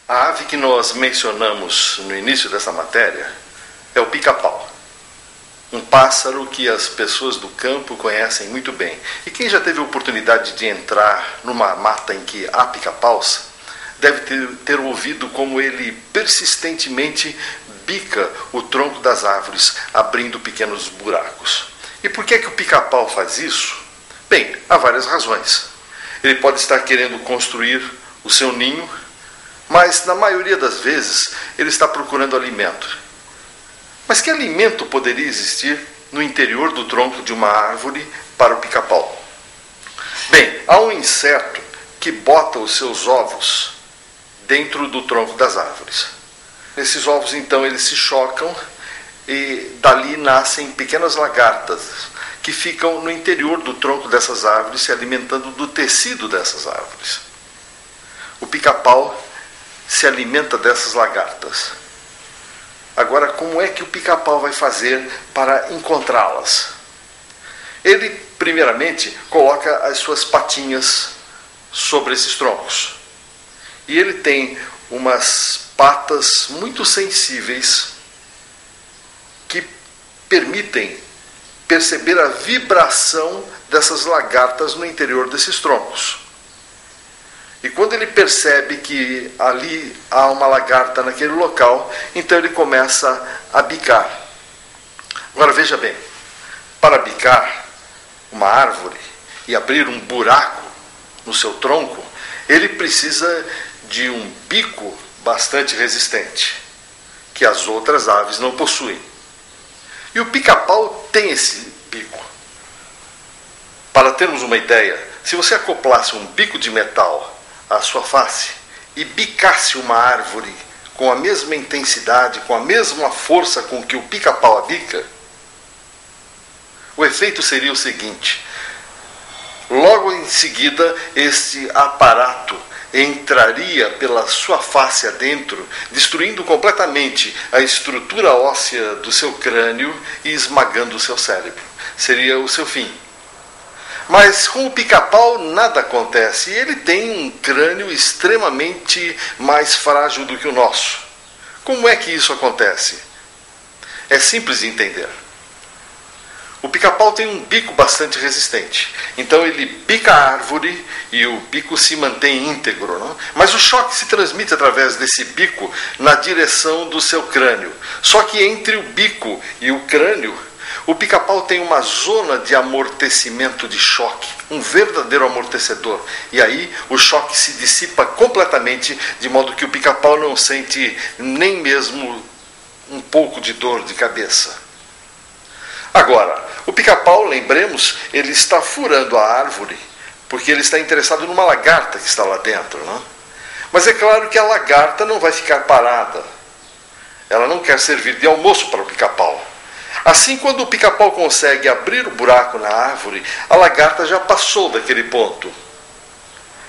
A ave que nós mencionamos no início dessa matéria é o pica-pau. Um pássaro que as pessoas do campo conhecem muito bem. E quem já teve a oportunidade de entrar numa mata em que há pica-paus, deve ter ouvido como ele persistentemente bica o tronco das árvores, abrindo pequenos buracos. E por que o pica-pau faz isso? Bem, há várias razões. Ele pode estar querendo construir o seu ninho, mas na maioria das vezes ele está procurando alimento. Mas que alimento poderia existir no interior do tronco de uma árvore para o pica-pau? Bem, há um inseto que bota os seus ovos dentro do tronco das árvores. Esses ovos, então, eles se chocam e dali nascem pequenas lagartas que ficam no interior do tronco dessas árvores, se alimentando do tecido dessas árvores. O pica-pau se alimenta dessas lagartas. Agora, como é que o pica-pau vai fazer para encontrá-las? Ele, primeiramente, coloca as suas patinhas sobre esses troncos. E ele tem umas patas muito sensíveis que permitem perceber a vibração dessas lagartas no interior desses troncos. E quando ele percebe que ali há uma lagarta naquele local, então ele começa a bicar. Agora veja bem, para bicar uma árvore e abrir um buraco no seu tronco, ele precisa de um bico bastante resistente, que as outras aves não possuem. E o pica-pau tem esse bico. Para termos uma ideia, se você acoplasse um bico de metal à sua face e bicasse uma árvore com a mesma intensidade, com a mesma força com que o pica-pau a bica, o efeito seria o seguinte: logo em seguida, este aparato entraria pela sua face adentro, destruindo completamente a estrutura óssea do seu crânio e esmagando o seu cérebro. Seria o seu fim. Mas com o pica-pau nada acontece. Ele tem um crânio extremamente mais frágil do que o nosso. Como é que isso acontece? É simples de entender. O pica-pau tem um bico bastante resistente. Então ele bica a árvore e o bico se mantém íntegro. Não? Mas o choque se transmite através desse bico na direção do seu crânio. Só que entre o bico e o crânio, o pica-pau tem uma zona de amortecimento de choque, um verdadeiro amortecedor. E aí o choque se dissipa completamente, de modo que o pica-pau não sente nem mesmo um pouco de dor de cabeça. Agora, o pica-pau, lembremos, ele está furando a árvore, porque ele está interessado numa lagarta que está lá dentro. Não? Mas é claro que a lagarta não vai ficar parada. Ela não quer servir de almoço para o pica-pau. Assim, quando o pica-pau consegue abrir o buraco na árvore, a lagarta já passou daquele ponto.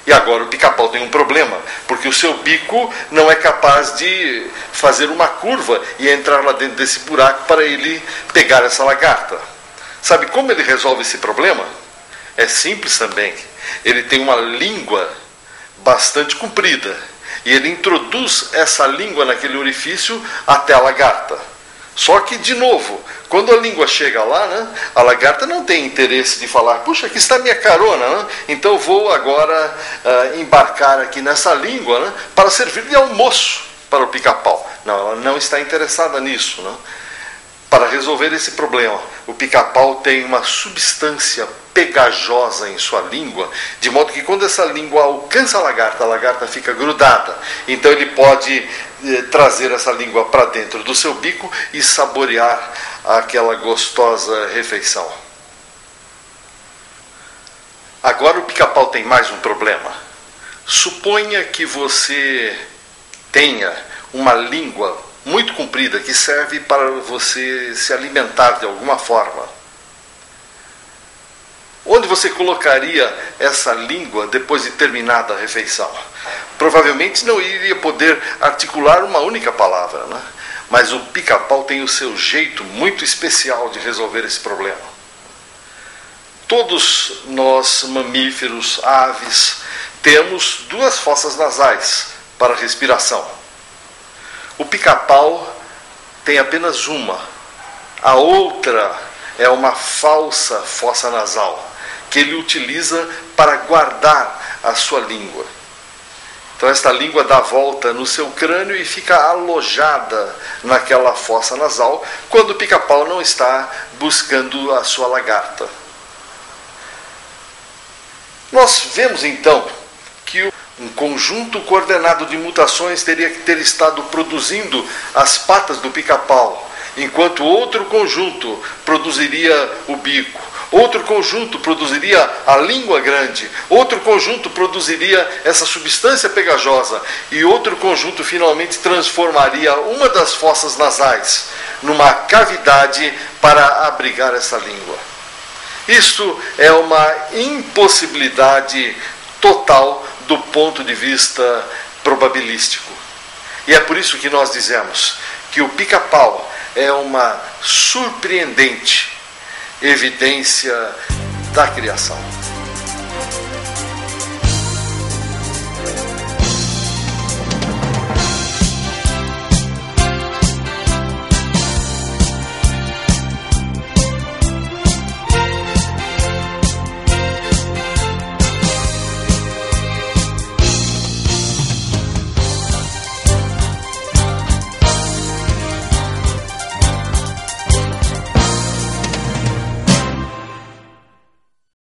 E agora o pica-pau tem um problema, porque o seu bico não é capaz de fazer uma curva e entrar lá dentro desse buraco para ele pegar essa lagarta. Sabe como ele resolve esse problema? É simples também. Ele tem uma língua bastante comprida e ele introduz essa língua naquele orifício até a lagarta. Só que, de novo, quando a língua chega lá, né, a lagarta não tem interesse de falar: puxa, aqui está minha carona, né, então vou agora embarcar aqui nessa língua, né, para servir de almoço para o pica-pau. Não, ela não está interessada nisso. Né. Para resolver esse problema, o pica-pau tem uma substância pegajosa em sua língua, de modo que quando essa língua alcança a lagarta fica grudada. Então ele pode trazer essa língua para dentro do seu bico e saborear aquela gostosa refeição. Agora o pica-pau tem mais um problema. Suponha que você tenha uma língua muito comprida que serve para você se alimentar de alguma forma. Onde você colocaria essa língua depois de terminada a refeição? Provavelmente não iria poder articular uma única palavra, né? Mas o pica-pau tem o seu jeito muito especial de resolver esse problema. Todos nós, mamíferos, aves, temos duas fossas nasais, para a respiração. O pica-pau tem apenas uma. A outra é uma falsa fossa nasal, que ele utiliza para guardar a sua língua. Então esta língua dá volta no seu crânio e fica alojada naquela fossa nasal quando o pica-pau não está buscando a sua lagarta. Nós vemos então que um conjunto coordenado de mutações teria que ter estado produzindo as patas do pica-pau, enquanto outro conjunto produziria o bico, outro conjunto produziria a língua grande, outro conjunto produziria essa substância pegajosa e outro conjunto finalmente transformaria uma das fossas nasais numa cavidade para abrigar essa língua. Isso é uma impossibilidade total do ponto de vista probabilístico. E é por isso que nós dizemos que o pica-pau é uma surpreendente evidência da criação.